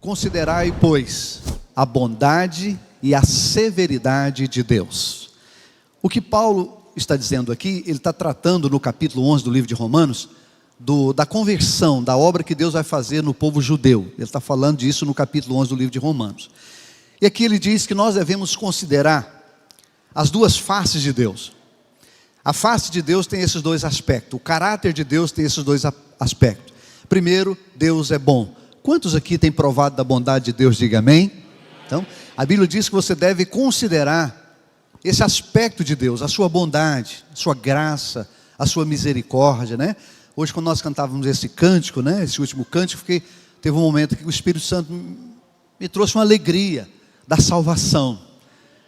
Considerai, pois, a bondade e a severidade de Deus. O que Paulo está dizendo aqui, ele está tratando no capítulo 11 do livro de Romanos, da conversão, da obra que Deus vai fazer no povo judeu. Ele está falando disso no capítulo 11 do livro de Romanos. E aqui ele diz que nós devemos considerar as duas faces de Deus. A face de Deus tem esses dois aspectos, o caráter de Deus tem esses dois aspectos. Primeiro, Deus é bom. Quantos aqui têm provado da bondade de Deus? Diga amém. Então, a Bíblia diz que você deve considerar esse aspecto de Deus, a sua bondade, a sua graça, a sua misericórdia, né? Hoje, quando nós cantávamos esse cântico, né? Esse último cântico, teve um momento que o Espírito Santo me trouxe uma alegria da salvação.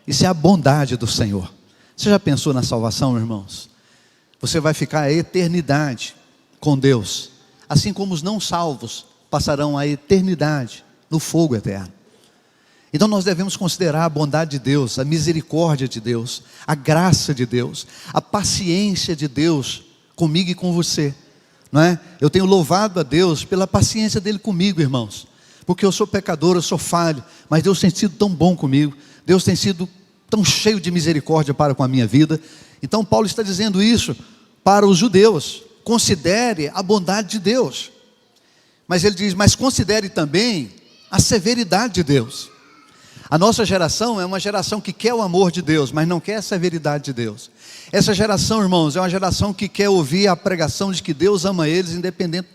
Isso é a bondade do Senhor. Você já pensou na salvação, irmãos? Você vai ficar a eternidade com Deus, assim como os não salvos passarão a eternidade no fogo eterno. Então nós devemos considerar a bondade de Deus, a misericórdia de Deus, a graça de Deus, a paciência de Deus comigo e com você, não é? Eu tenho louvado a Deus pela paciência dele comigo, irmãos, porque eu sou pecador, eu sou falho, mas Deus tem sido tão bom comigo, Deus tem sido tão cheio de misericórdia para com a minha vida. Então Paulo está dizendo isso para os judeus: considere a bondade de Deus. Mas ele diz, mas considere também a severidade de Deus. A nossa geração é uma geração que quer o amor de Deus, mas não quer a severidade de Deus. Essa geração, irmãos, é uma geração que quer ouvir a pregação de que Deus ama eles, independente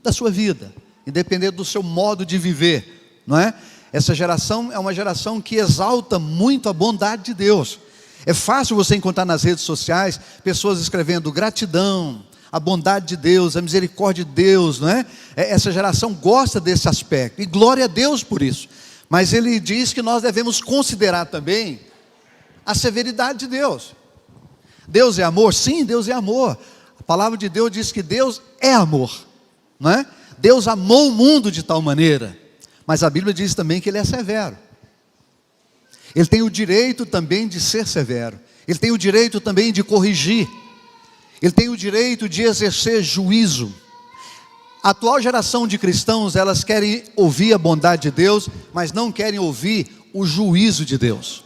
da sua vida, independente do seu modo de viver, não é? Essa geração é uma geração que exalta muito a bondade de Deus. É fácil você encontrar nas redes sociais pessoas escrevendo gratidão, a bondade de Deus, a misericórdia de Deus, não é? Essa geração gosta desse aspecto, e glória a Deus por isso. Mas ele diz que nós devemos considerar também a severidade de Deus. Deus é amor? Sim, Deus é amor. A palavra de Deus diz que Deus é amor, não é? Deus amou o mundo de tal maneira, mas a Bíblia diz também que ele é severo. Ele tem o direito também de ser severo, ele tem o direito também de corrigir, ele tem o direito de exercer juízo. A atual geração de cristãos, elas querem ouvir a bondade de Deus, mas não querem ouvir o juízo de Deus.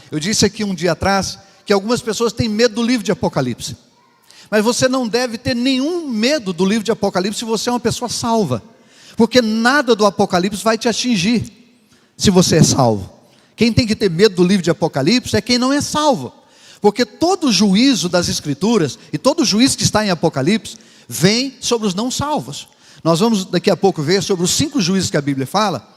Eu disse aqui um dia atrás que algumas pessoas têm medo do livro de Apocalipse, mas você não deve ter nenhum medo do livro de Apocalipse se você é uma pessoa salva, porque nada do Apocalipse vai te atingir se você é salvo. Quem tem que ter medo do livro de Apocalipse é quem não é salvo, porque todo o juízo das Escrituras e todo o juízo que está em Apocalipse vem sobre os não salvos. Nós vamos daqui a pouco ver sobre os 5 juízos que a Bíblia fala.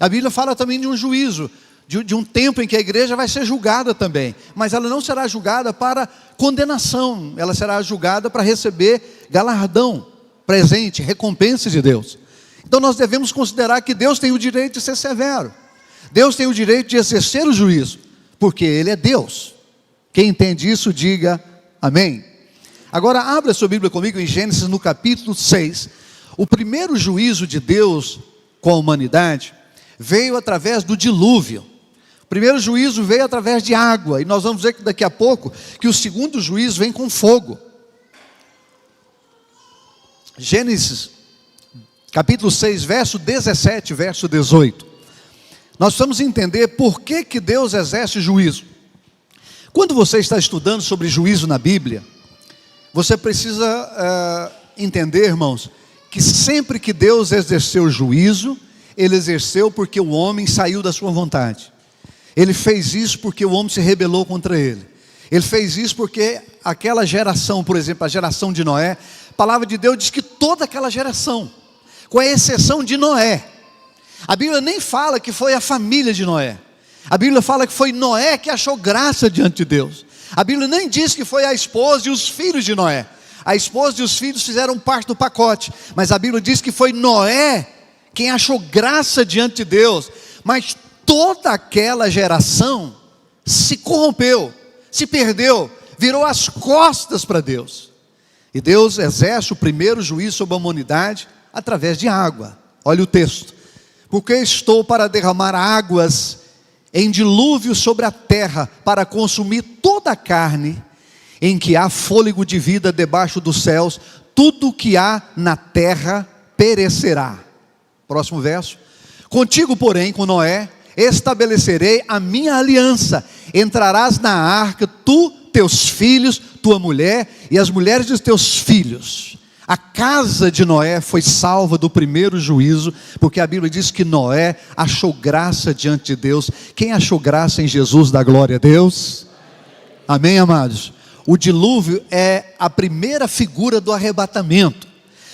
A Bíblia fala também de um juízo, de um tempo em que a igreja vai ser julgada também, mas ela não será julgada para condenação, ela será julgada para receber galardão, presente, recompensa de Deus. Então nós devemos considerar que Deus tem o direito de ser severo, Deus tem o direito de exercer o juízo, porque Ele é Deus. Quem entende isso, diga amém. Agora abra a sua Bíblia comigo em Gênesis no capítulo 6. O primeiro juízo de Deus com a humanidade veio através do dilúvio. O primeiro juízo veio através de água, e nós vamos ver que daqui a pouco que o segundo juízo vem com fogo. Gênesis capítulo 6, verso 17, verso 18. Nós precisamos entender por que Deus exerce juízo. Quando você está estudando sobre juízo na Bíblia, você precisa entender, irmãos, que sempre que Deus exerceu juízo, Ele exerceu porque o homem saiu da sua vontade. Ele fez isso porque o homem se rebelou contra Ele. Ele fez isso porque aquela geração, por exemplo, a geração de Noé, a palavra de Deus diz que toda aquela geração, com a exceção de Noé, a Bíblia nem fala que foi a família de Noé. A Bíblia fala que foi Noé que achou graça diante de Deus. A Bíblia nem diz que foi a esposa e os filhos de Noé. A esposa e os filhos fizeram parte do pacote, mas a Bíblia diz que foi Noé quem achou graça diante de Deus. Mas toda aquela geração se corrompeu, se perdeu, virou as costas para Deus. E Deus exerce o primeiro juízo sobre a humanidade através de água. Olha o texto: porque estou para derramar águas em dilúvio sobre a terra, para consumir toda a carne, em que há fôlego de vida debaixo dos céus, tudo o que há na terra perecerá. Próximo verso: Contigo, porém, com Noé, estabelecerei a minha aliança. Entrarás na arca, tu, teus filhos, tua mulher e as mulheres dos teus filhos. A casa de Noé foi salva do primeiro juízo, porque a Bíblia diz que Noé achou graça diante de Deus. Quem achou graça em Jesus, dá glória a Deus? Amém, amados? O dilúvio é a primeira figura do arrebatamento,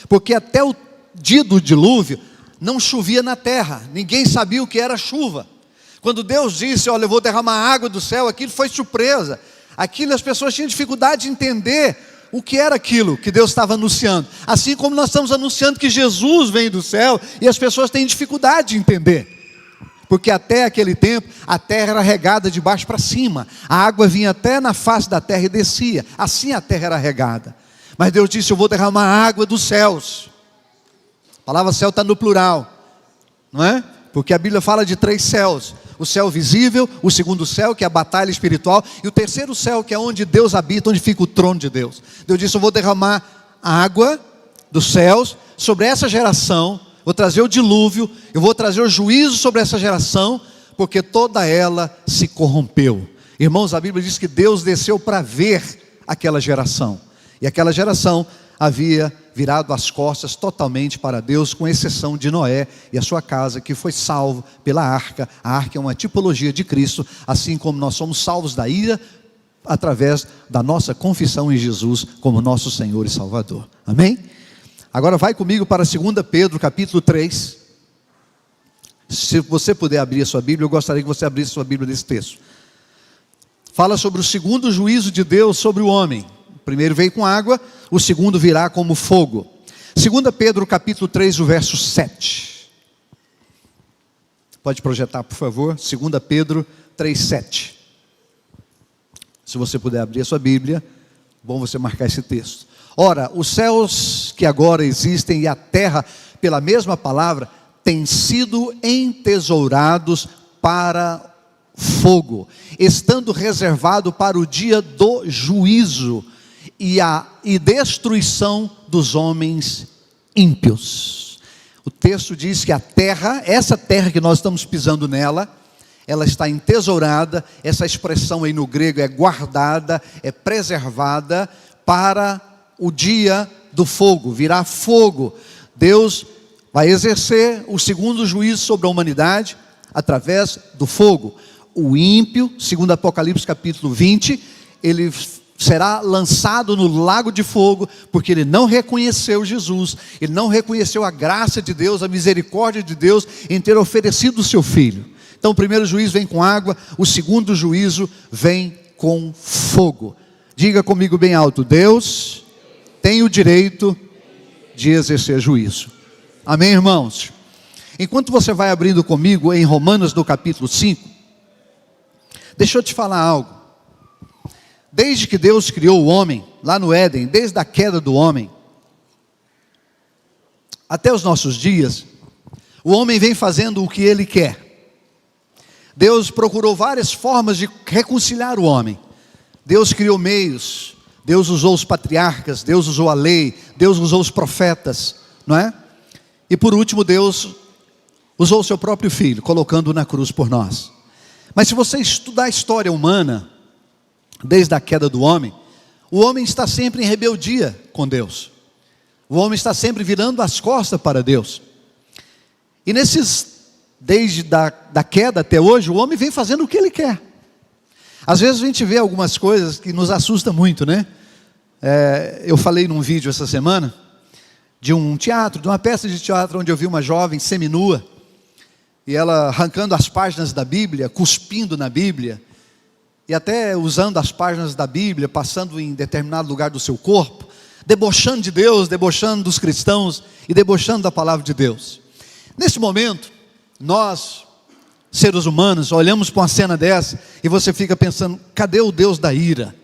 porque até o dia do dilúvio não chovia na terra, ninguém sabia o que era chuva. Quando Deus disse, olha, eu vou derramar água do céu, aquilo foi surpresa. Aquilo as pessoas tinham dificuldade de entender o que era aquilo que Deus estava anunciando. Assim como nós estamos anunciando que Jesus vem do céu, e as pessoas têm dificuldade de entender. Porque até aquele tempo, a terra era regada de baixo para cima. A água vinha até na face da terra e descia. Assim a terra era regada. Mas Deus disse, eu vou derramar água dos céus. A palavra céu está no plural, não é? Porque a Bíblia fala de 3 céus. O céu visível, o segundo céu, que é a batalha espiritual, e o terceiro céu, que é onde Deus habita, onde fica o trono de Deus. Deus disse, eu vou derramar água dos céus sobre essa geração, vou trazer o dilúvio, eu vou trazer o juízo sobre essa geração, porque toda ela se corrompeu. Irmãos, a Bíblia diz que Deus desceu para ver aquela geração, e aquela geração havia virado as costas totalmente para Deus, com exceção de Noé e a sua casa, que foi salvo pela arca. A arca é uma tipologia de Cristo, assim como nós somos salvos da ira, através da nossa confissão em Jesus, como nosso Senhor e Salvador. Amém? Agora vai comigo para 2 Pedro, capítulo 3. Se você puder abrir a sua Bíblia, eu gostaria que você abrisse a sua Bíblia nesse texto. Fala sobre o segundo juízo de Deus sobre o homem. O primeiro veio com água, o segundo virá como fogo. 2 Pedro capítulo 3, o verso 7. Pode projetar, por favor. 2 Pedro 3, 7. Se você puder abrir a sua Bíblia, bom você marcar esse texto. Ora, os céus que agora existem e a terra, pela mesma palavra, têm sido entesourados para fogo, estando reservado para o dia do juízo e destruição dos homens ímpios. O texto diz que a terra, essa terra que nós estamos pisando nela, ela está entesourada. Essa expressão aí no grego é guardada, é preservada para o dia do fogo, virá fogo. Deus vai exercer o segundo juízo sobre a humanidade através do fogo. O ímpio, segundo Apocalipse capítulo 20, ele será lançado no lago de fogo, porque ele não reconheceu Jesus, ele não reconheceu a graça de Deus, a misericórdia de Deus em ter oferecido o seu Filho. Então o primeiro juízo vem com água, o segundo juízo vem com fogo. Diga comigo bem alto, Deus tem o direito de exercer juízo. Amém, irmãos? Enquanto você vai abrindo comigo em Romanos no capítulo 5, deixa eu te falar algo. Desde que Deus criou o homem, lá no Éden, desde a queda do homem, até os nossos dias, o homem vem fazendo o que ele quer. Deus procurou várias formas de reconciliar o homem. Deus criou meios, Deus usou os patriarcas, Deus usou a lei, Deus usou os profetas, não é? E por último, Deus usou o seu próprio Filho, colocando-o na cruz por nós. Mas se você estudar a história humana, desde a queda do homem, o homem está sempre em rebeldia com Deus. O homem está sempre virando as costas para Deus. E desde da queda até hoje, o homem vem fazendo o que ele quer. Às vezes a gente vê algumas coisas que nos assustam muito, né? Eu falei num vídeo essa semana, de um teatro, de uma peça de teatro, onde eu vi uma jovem seminua, e ela arrancando as páginas da Bíblia, cuspindo na Bíblia, e até usando as páginas da Bíblia, passando em determinado lugar do seu corpo, debochando de Deus, debochando dos cristãos e debochando da palavra de Deus. Nesse momento, nós, seres humanos, olhamos para uma cena dessa e você fica pensando, cadê o Deus da ira?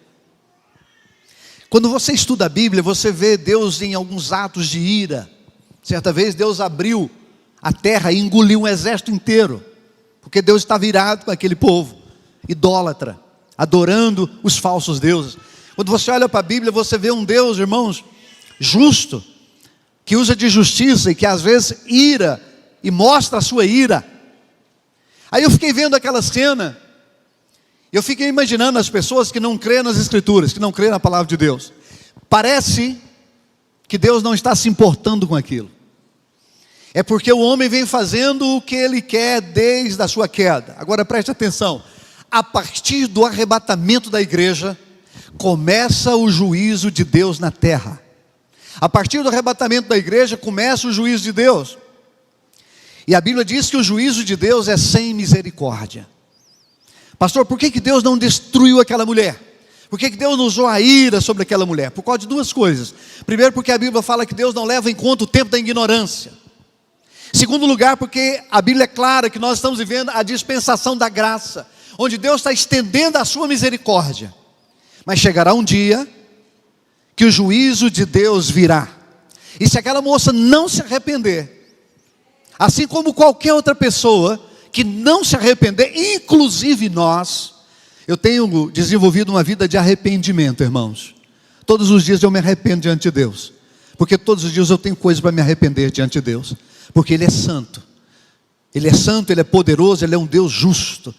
Quando você estuda a Bíblia, você vê Deus em alguns atos de ira. Certa vez Deus abriu a terra e engoliu um exército inteiro, porque Deus estava irado com aquele povo idólatra, adorando os falsos deuses. Quando você olha para a Bíblia, você vê um Deus, irmãos, justo, que usa de justiça e que às vezes ira e mostra a sua ira. Aí eu fiquei vendo aquela cena, eu fiquei imaginando as pessoas que não creem nas Escrituras, que não creem na palavra de Deus. Parece que Deus não está se importando com aquilo. É porque o homem vem fazendo o que ele quer desde a sua queda. Agora preste atenção, a partir do arrebatamento da igreja, começa o juízo de Deus na terra. A partir do arrebatamento da igreja, começa o juízo de Deus. E a Bíblia diz que o juízo de Deus é sem misericórdia. Pastor, por que Deus não destruiu aquela mulher? Por que Deus não usou a ira sobre aquela mulher? Por causa de duas coisas. Primeiro, porque a Bíblia fala que Deus não leva em conta o tempo da ignorância. Segundo lugar, porque a Bíblia é clara que nós estamos vivendo a dispensação da graça, onde Deus está estendendo a sua misericórdia. Mas chegará um dia que o juízo de Deus virá. E se aquela moça não se arrepender, assim como qualquer outra pessoa que não se arrepender, inclusive nós, eu tenho desenvolvido uma vida de arrependimento, irmãos. Todos os dias eu me arrependo diante de Deus, porque todos os dias eu tenho coisas para me arrepender diante de Deus, porque Ele é santo, Ele é poderoso, Ele é um Deus justo.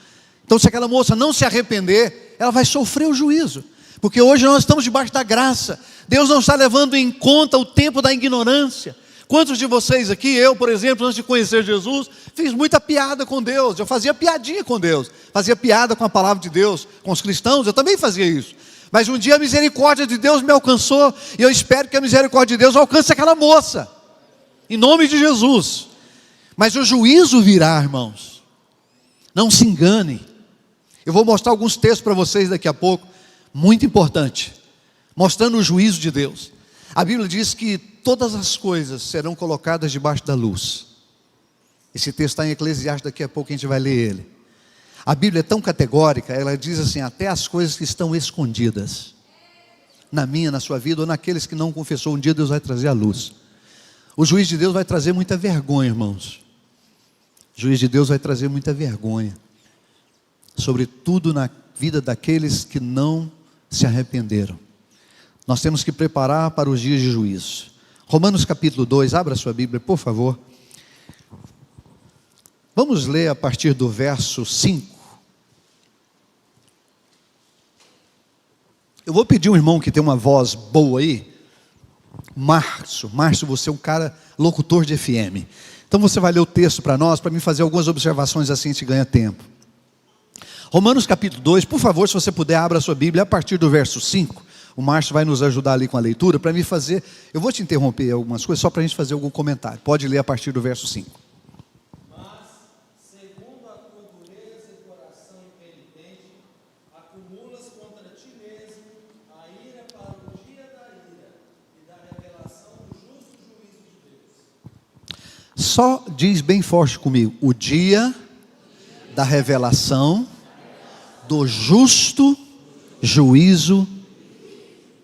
Então se aquela moça não se arrepender, ela vai sofrer o juízo, porque hoje nós estamos debaixo da graça. Deus não está levando em conta o tempo da ignorância. Quantos de vocês aqui, eu por exemplo, antes de conhecer Jesus, fiz muita piada com Deus, eu fazia piadinha com Deus, fazia piada com a palavra de Deus, com os cristãos, eu também fazia isso. Mas um dia a misericórdia de Deus me alcançou, e eu espero que a misericórdia de Deus alcance aquela moça, em nome de Jesus. Mas o juízo virá, irmãos, não se engane. Eu vou mostrar alguns textos para vocês daqui a pouco, muito importante, mostrando o juízo de Deus. A Bíblia diz que todas as coisas serão colocadas debaixo da luz. Esse texto está em Eclesiastes, daqui a pouco a gente vai ler ele. A Bíblia é tão categórica, ela diz assim, até as coisas que estão escondidas, na minha, na sua vida, ou naqueles que não confessou, um dia Deus vai trazer a luz. O juiz de Deus vai trazer muita vergonha, irmãos. O juiz de Deus vai trazer muita vergonha, sobretudo na vida daqueles que não se arrependeram. Nós temos que preparar para os dias de juízo. Romanos capítulo 2, abra sua Bíblia, por favor. Vamos ler a partir do verso 5. Eu vou pedir um irmão que tem uma voz boa aí, Márcio, você é um cara locutor de FM. Então você vai ler o texto para nós, para mim fazer algumas observações, assim a gente ganha tempo. Romanos capítulo 2, por favor, se você puder, abra a sua Bíblia a partir do verso 5. O Márcio vai nos ajudar ali com a leitura, para me fazer, eu vou te interromper algumas coisas, só para a gente fazer algum comentário. Pode ler a partir do verso 5. Mas, segundo a tua dureza e coração impenitente, acumulas contra ti mesmo a ira para o dia da ira e da revelação do justo juízo de Deus. Só diz bem forte comigo, o dia da revelação do justo juízo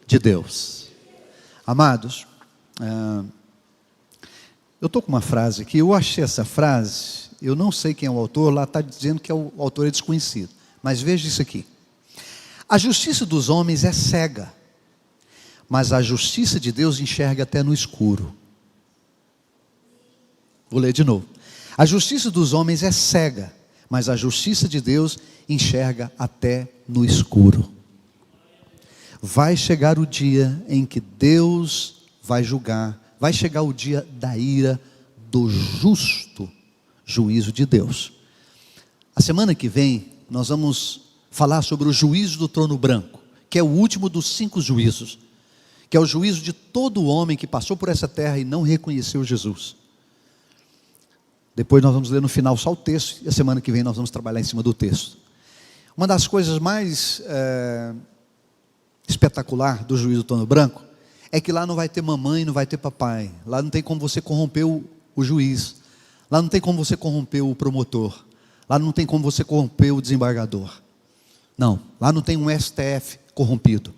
de Deus. Amados, eu estou com uma frase aqui, eu achei essa frase, eu não sei quem é o autor, lá está dizendo que o autor é desconhecido, mas veja isso aqui: a justiça dos homens é cega, mas a justiça de Deus enxerga até no escuro. Vou ler de novo. A justiça dos homens é cega, mas a justiça de Deus enxerga até no escuro. Vai chegar o dia em que Deus vai julgar, vai chegar o dia da ira, do justo juízo de Deus. A semana que vem nós vamos falar sobre o juízo do trono branco, que é o último dos 5 juízos, que é o juízo de todo homem que passou por essa terra e não reconheceu Jesus. Depois nós vamos ler no final só o texto, e a semana que vem nós vamos trabalhar em cima do texto. Uma das coisas mais espetacular do juízo do trono branco é que lá não vai ter mamãe, não vai ter papai. Lá não tem como você corromper o juiz. Lá não tem como você corromper o promotor. Lá não tem como você corromper o desembargador. Não, lá não tem um STF corrompido.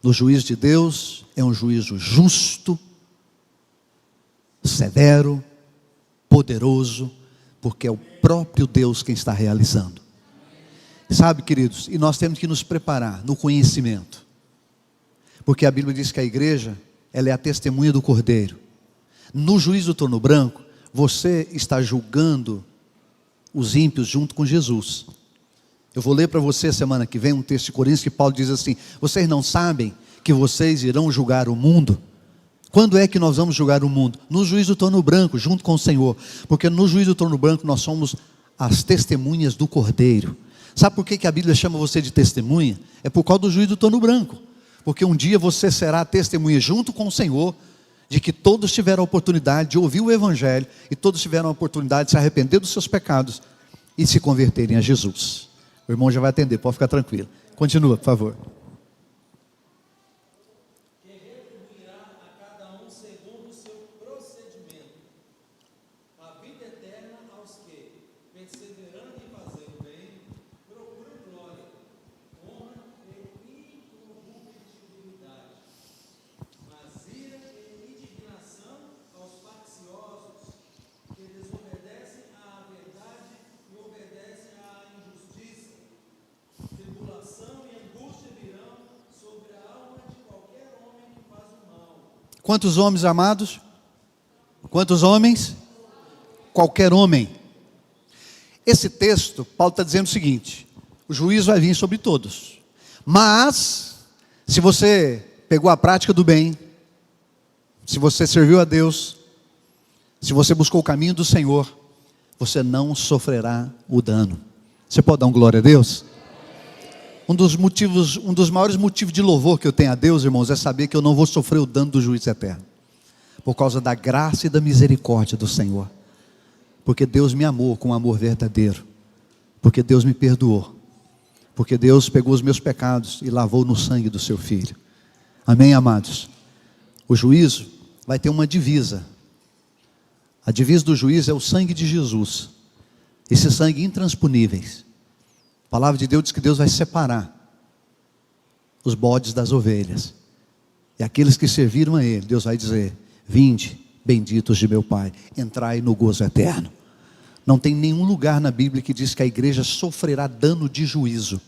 No juízo de Deus é um juízo justo, severo, poderoso, porque é o próprio Deus quem está realizando. Sabe, queridos, e nós temos que nos preparar no conhecimento, porque a Bíblia diz que a igreja, ela é a testemunha do Cordeiro. No juízo do trono branco, você está julgando os ímpios junto com Jesus. Eu vou ler para você semana que vem um texto de Coríntios que Paulo diz assim: vocês não sabem que vocês irão julgar o mundo? Quando é que nós vamos julgar o mundo? No juízo do trono branco, junto com o Senhor. Porque no juízo do trono branco nós somos as testemunhas do Cordeiro. Sabe por que a Bíblia chama você de testemunha? É por causa do juízo do trono branco. Porque um dia você será testemunha junto com o Senhor, de que todos tiveram a oportunidade de ouvir o Evangelho, e todos tiveram a oportunidade de se arrepender dos seus pecados e se converterem a Jesus. O irmão já vai atender, pode ficar tranquilo. Continua, por favor. Que retribuirá a cada um segundo o seu procedimento. A vida eterna aos que, perseverando em fazer o bem, procuram glória, honra e incorruptibilidade. Mas ira e indignação aos facciosos, que desobedecem à verdade e obedecem à injustiça. Tribulação e angústia virão sobre a alma de qualquer homem que faz o mal. Quantos homens, amados? Quantos homens? Qualquer homem. Esse texto, Paulo está dizendo o seguinte: o juízo vai vir sobre todos. Mas, se você pegou a prática do bem, se você serviu a Deus, se você buscou o caminho do Senhor, você não sofrerá o dano. Você pode dar um glória a Deus? Um dos maiores motivos de louvor que eu tenho a Deus, irmãos, é saber que eu não vou sofrer o dano do juízo eterno, por causa da graça e da misericórdia do Senhor. Porque Deus me amou com um amor verdadeiro, porque Deus me perdoou, porque Deus pegou os meus pecados e lavou no sangue do seu Filho. Amém, amados? O juízo vai ter uma divisa. A divisa do juízo é o sangue de Jesus. Esse sangue intransponíveis. A palavra de Deus diz que Deus vai separar os bodes das ovelhas. E aqueles que serviram a Ele, Deus vai dizer: vinde, benditos de meu Pai, entrai no gozo eterno. Não tem nenhum lugar na Bíblia que diz que a igreja sofrerá dano de juízo.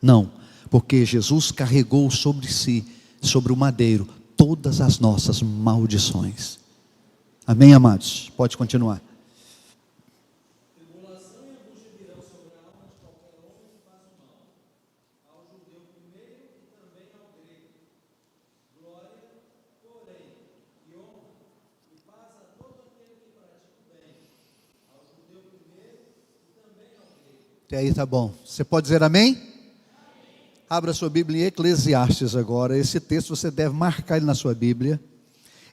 Não, porque Jesus carregou sobre si, sobre o madeiro, todas as nossas maldições. Amém, amados? Pode continuar. Tribulação e angústia virão sobre a alma de qualquer homem que faz o mal, ao judeu primeiro e também ao grego. Glória, porém, e honra e paz a todo aquele que pratica o bem, ao judeu primeiro e também ao grego. Até aí tá bom. Você pode dizer amém? Abra sua Bíblia em Eclesiastes agora. Esse texto você deve marcar ele na sua Bíblia.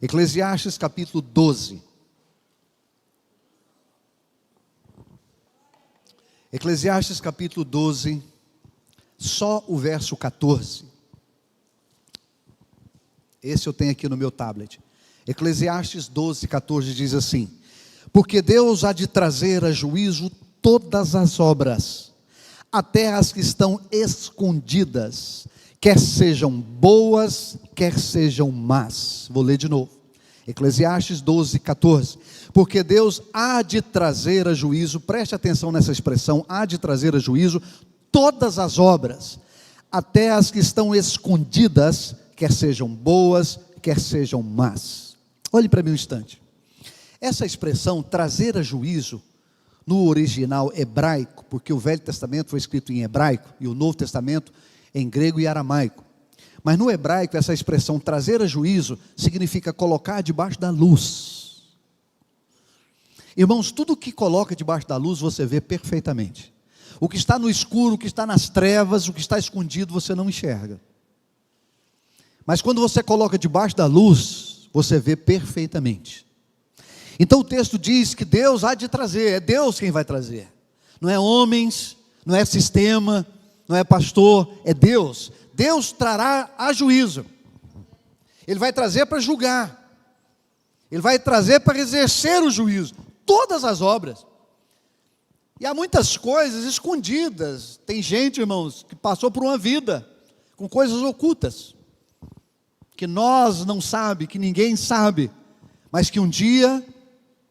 Eclesiastes capítulo 12. Eclesiastes capítulo 12, só o verso 14. Esse eu tenho aqui no meu tablet. Eclesiastes 12, 14 diz assim: porque Deus há de trazer a juízo todas as obras, até as que estão escondidas, quer sejam boas, quer sejam más. Vou ler de novo. Eclesiastes 12, 14. Porque Deus há de trazer a juízo, preste atenção nessa expressão, há de trazer a juízo todas as obras, até as que estão escondidas, quer sejam boas, quer sejam más. Olhe para mim um instante. Essa expressão, trazer a juízo, no original hebraico, porque o Velho Testamento foi escrito em hebraico, e o Novo Testamento em grego e aramaico. Mas no hebraico, essa expressão trazer a juízo significa colocar debaixo da luz. Irmãos, tudo que coloca debaixo da luz você vê perfeitamente. O que está no escuro, o que está nas trevas, o que está escondido você não enxerga. Mas quando você coloca debaixo da luz, você vê perfeitamente. Então o texto diz que Deus há de trazer, é Deus quem vai trazer. Não é homens, não é sistema, não é pastor, é Deus. Deus trará a juízo. Ele vai trazer para julgar. Ele vai trazer para exercer o juízo. Todas as obras. E há muitas coisas escondidas. Tem gente, irmãos, que passou por uma vida com coisas ocultas, que nós não sabemos, que ninguém sabe, mas que um dia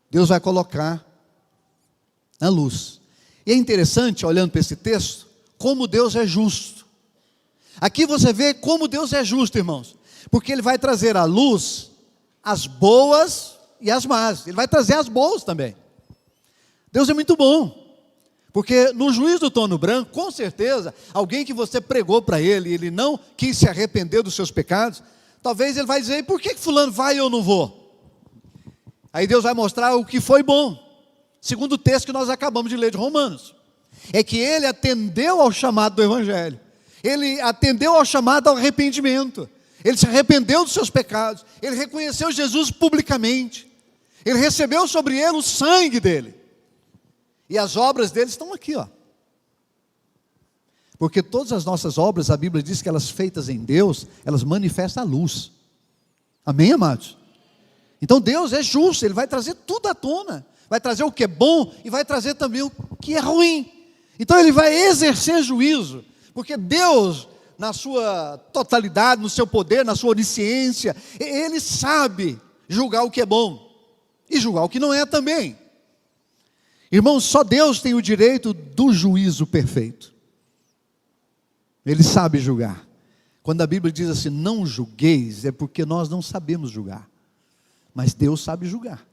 Deus vai colocar na luz. E é interessante, olhando para esse texto, como Deus é justo. Aqui você vê como Deus é justo, irmãos, porque Ele vai trazer à luz as boas e as más. Ele vai trazer as boas também. Deus é muito bom. Porque no juízo do trono branco, com certeza, alguém que você pregou para ele, ele não quis se arrepender dos seus pecados, talvez ele vai dizer: por que fulano vai e eu não vou? Aí Deus vai mostrar o que foi bom. Segundo o texto que nós acabamos de ler de Romanos, é que ele atendeu ao chamado do Evangelho, ele atendeu ao chamado ao arrependimento, ele se arrependeu dos seus pecados, ele reconheceu Jesus publicamente, ele recebeu sobre ele o sangue dele, e as obras dele estão aqui, ó. Porque todas as nossas obras, a Bíblia diz que elas feitas em Deus, elas manifestam a luz. Amém, amados? Então Deus é justo, Ele vai trazer tudo à tona, vai trazer o que é bom e vai trazer também o que é ruim. Então Ele vai exercer juízo, porque Deus, na sua totalidade, no seu poder, na sua onisciência, Ele sabe julgar o que é bom e julgar o que não é também. Irmãos, só Deus tem o direito do juízo perfeito. Ele sabe julgar. Quando a Bíblia diz assim, não julgueis, é porque nós não sabemos julgar. Mas Deus sabe julgar.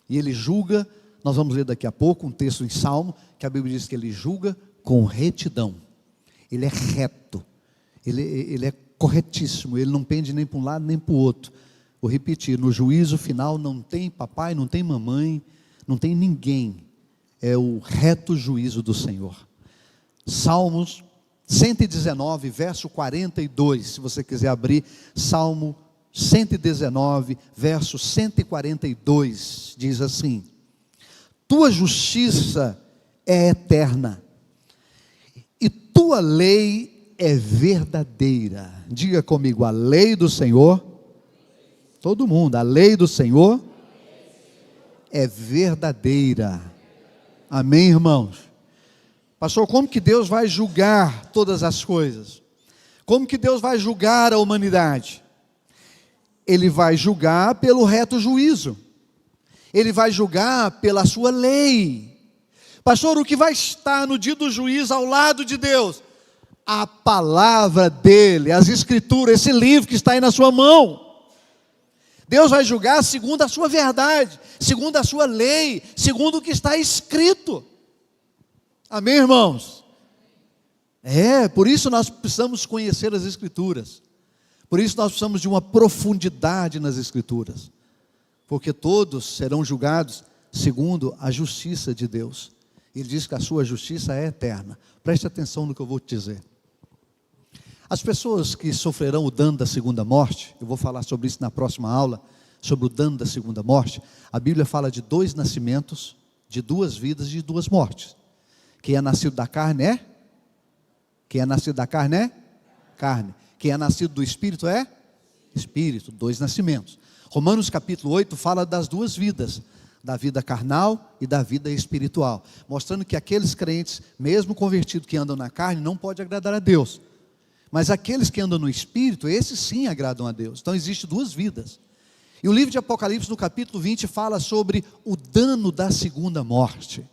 E Ele julga, nós vamos ler daqui a pouco um texto em Salmo, que a Bíblia diz que Ele julga com retidão. Ele é reto. Ele é corretíssimo. Ele não pende nem para um lado nem para o outro. Vou repetir, no juízo final não tem papai, não tem mamãe, não tem ninguém. É o reto juízo do Senhor. Salmos 119, verso 42, se você quiser abrir, Salmo 119, verso 142, diz assim: tua justiça é eterna, e tua lei é verdadeira. Diga comigo, a lei do Senhor, todo mundo, a lei do Senhor é verdadeira. Amém, irmãos? Pastor, como que Deus vai julgar todas as coisas? Como que Deus vai julgar a humanidade? Ele vai julgar pelo reto juízo. Ele vai julgar pela sua lei. Pastor, o que vai estar no dia do juízo ao lado de Deus? A palavra dele, as escrituras, esse livro que está aí na sua mão. Deus vai julgar segundo a sua verdade, segundo a sua lei, segundo o que está escrito. Amém, irmãos? Por isso nós precisamos conhecer as Escrituras. Por isso nós precisamos de uma profundidade nas Escrituras. Porque todos serão julgados segundo a justiça de Deus. Ele diz que a sua justiça é eterna. Preste atenção no que eu vou te dizer. As pessoas que sofrerão o dano da segunda morte, eu vou falar sobre isso na próxima aula, sobre o dano da segunda morte. A Bíblia fala de 2 nascimentos, de 2 vidas e de 2 mortes. Quem é nascido da carne é? Quem é nascido da carne é? Carne. Quem é nascido do Espírito é? Espírito, 2 nascimentos. Romanos capítulo 8 fala das 2 vidas, da vida carnal e da vida espiritual, mostrando que aqueles crentes, mesmo convertidos que andam na carne, não podem agradar a Deus. Mas aqueles que andam no Espírito, esses sim agradam a Deus. Então existem 2 vidas. E o livro de Apocalipse, no capítulo 20, fala sobre o dano da segunda morte.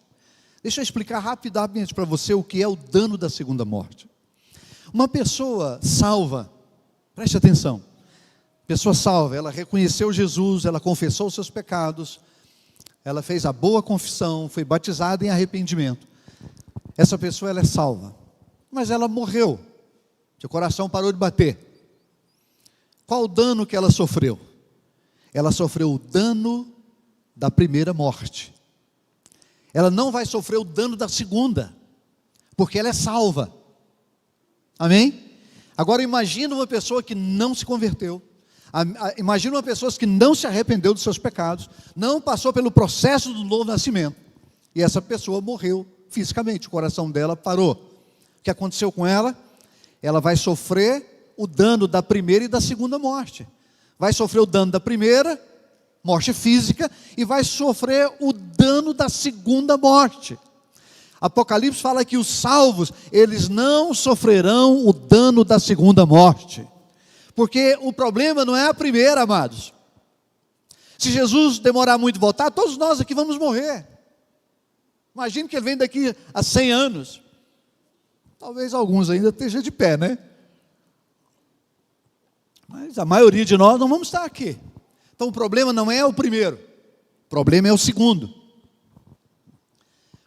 Deixa eu explicar rapidamente para você o que é o dano da segunda morte. Uma pessoa salva, preste atenção, pessoa salva, ela reconheceu Jesus, ela confessou os seus pecados, ela fez a boa confissão, foi batizada em arrependimento. Essa pessoa ela é salva, mas ela morreu, seu coração parou de bater. Qual o dano que ela sofreu? Ela sofreu o dano da primeira morte. Ela não vai sofrer o dano da segunda, porque ela é salva. Amém? Agora imagina uma pessoa que não se converteu. Imagina uma pessoa que não se arrependeu dos seus pecados, não passou pelo processo do novo nascimento, e essa pessoa morreu fisicamente, o coração dela parou. O que aconteceu com ela? Ela vai sofrer o dano da primeira e da segunda morte. Vai sofrer o dano da primeira, morte física, e vai sofrer o dano da segunda morte. Apocalipse fala que os salvos, eles não sofrerão o dano da segunda morte. Porque o problema não é a primeira, amados. Se Jesus demorar muito voltar, todos nós aqui vamos morrer. Imagine que ele vem daqui a 100 anos. Talvez alguns ainda estejam de pé, né? Mas a maioria de nós não vamos estar aqui. Então o problema não é o primeiro, o problema é o segundo.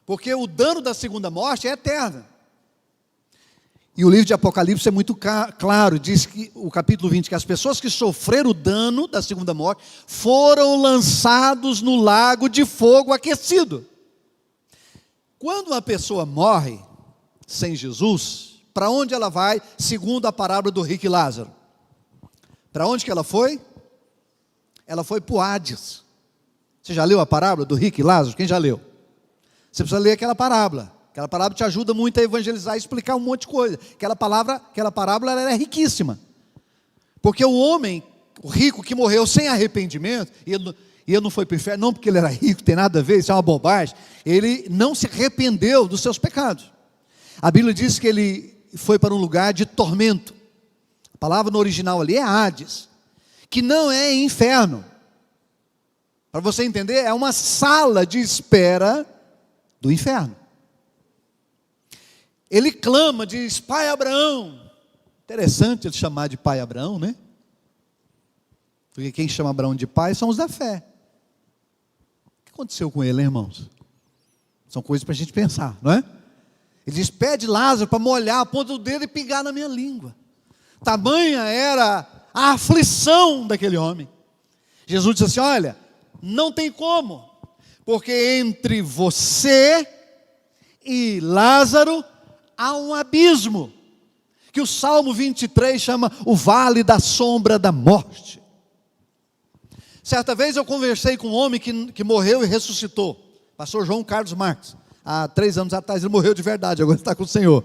Porque o dano da segunda morte é eterno. E o livro de Apocalipse é muito claro, diz que o capítulo 20, que as pessoas que sofreram o dano da segunda morte foram lançados no lago de fogo aquecido. Quando uma pessoa morre sem Jesus, para onde ela vai, segundo a parábola do rico e Lázaro? Para onde que ela foi? Ela foi para o Hades. Você já leu a parábola do rico e Lázaro? Quem já leu? Você precisa ler aquela parábola. Aquela parábola te ajuda muito a evangelizar e explicar um monte de coisa. Aquela parábola ela é riquíssima. Porque o homem, o rico que morreu sem arrependimento, e ele não foi para o inferno, não porque ele era rico, tem nada a ver, isso é uma bobagem. Ele não se arrependeu dos seus pecados. A Bíblia diz que ele foi para um lugar de tormento. A palavra no original ali é Hades, que não é inferno. Para você entender, é uma sala de espera do inferno. Ele clama, diz, pai Abraão. Interessante ele chamar de pai Abraão, né? Porque quem chama Abraão de pai são os da fé. O que aconteceu com ele, hein, irmãos? São coisas para a gente pensar, não é? Ele diz, pede Lázaro para molhar a ponta do dedo e pingar na minha língua. Tamanha era a aflição daquele homem. Jesus disse assim, olha, não tem como, porque entre você e Lázaro há um abismo, que o Salmo 23 chama o vale da sombra da morte. Certa vez eu conversei com um homem que morreu e ressuscitou, pastor João Carlos Marques, há 3 anos atrás, ele morreu de verdade, agora está com o Senhor.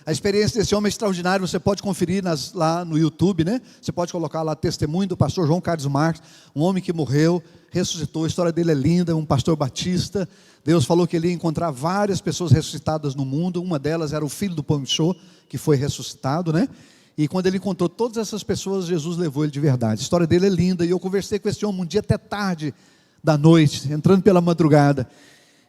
A experiência desse homem é extraordinária, você pode conferir lá no YouTube, né? Você pode colocar lá testemunho do pastor João Carlos Marques, um homem que morreu, ressuscitou, a história dele é linda, um pastor batista. Deus falou que ele ia encontrar várias pessoas ressuscitadas no mundo, uma delas era o filho do Pão de Show, que foi ressuscitado, né? E quando ele encontrou todas essas pessoas, Jesus levou ele de verdade. A história dele é linda, e eu conversei com esse homem um dia até tarde da noite, entrando pela madrugada,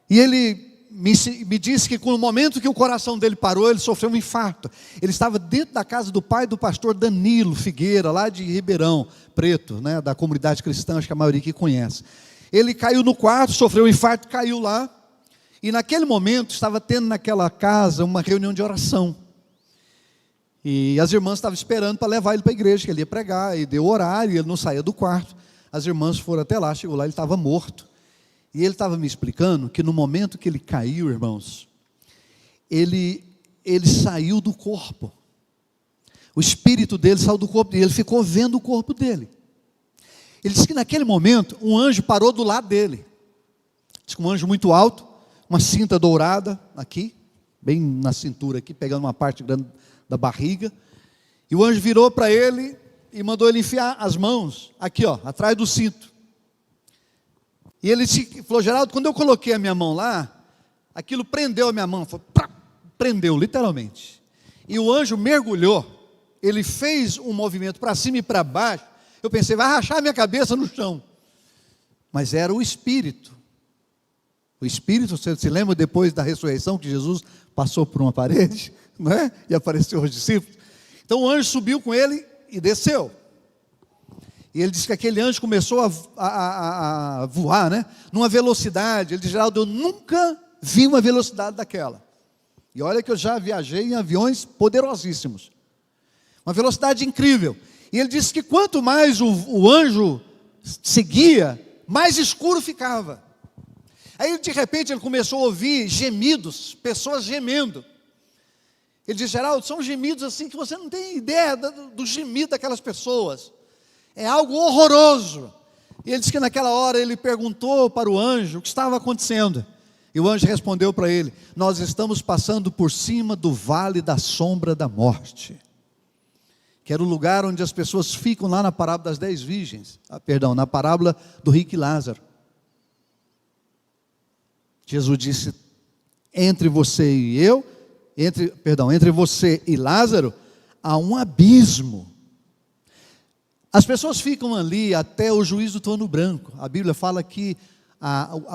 e ele me disse que no momento que o coração dele parou, ele sofreu um infarto. Ele estava dentro da casa do pai do pastor Danilo Figueira, lá de Ribeirão Preto, né, da comunidade cristã, acho que a maioria que conhece. Ele caiu no quarto, sofreu um infarto, caiu lá, e naquele momento estava tendo naquela casa uma reunião de oração, e as irmãs estavam esperando para levar ele para a igreja, que ele ia pregar, e deu horário, e ele não saía do quarto. As irmãs foram até lá, chegou lá, ele estava morto. E ele estava me explicando que no momento que ele caiu, irmãos, ele saiu do corpo. O espírito dele saiu do corpo dele, ele ficou vendo o corpo dele. Ele disse que naquele momento, um anjo parou do lado dele. Diz que um anjo muito alto, uma cinta dourada aqui, bem na cintura aqui, pegando uma parte grande da barriga. E o anjo virou para ele e mandou ele enfiar as mãos aqui, ó, atrás do cinto. E ele falou, Geraldo, quando eu coloquei a minha mão lá, aquilo prendeu a minha mão, prendeu literalmente. E o anjo mergulhou, ele fez um movimento para cima e para baixo. Eu pensei, vai rachar a minha cabeça no chão. Mas era o Espírito. O Espírito, você se lembra depois da ressurreição, que Jesus passou por uma parede, não é? E apareceu aos discípulos. Então o anjo subiu com ele e desceu. E ele disse que aquele anjo começou a voar, né? Numa velocidade. Ele disse, Geraldo, eu nunca vi uma velocidade daquela. E olha que eu já viajei em aviões poderosíssimos. Uma velocidade incrível. E ele disse que quanto mais o anjo seguia, mais escuro ficava. Aí de repente ele começou a ouvir gemidos, pessoas gemendo. Ele disse, Geraldo, são gemidos assim que você não tem ideia do gemido daquelas pessoas. É algo horroroso. E ele disse que naquela hora ele perguntou para o anjo o que estava acontecendo. E o anjo respondeu para ele, nós estamos passando por cima do vale da sombra da morte. Que era o lugar onde as pessoas ficam lá na parábola das 10 virgens. Na parábola do rico e Lázaro. Jesus disse, entre você e Lázaro, há um abismo. As pessoas ficam ali até o juízo do trono branco. A Bíblia fala que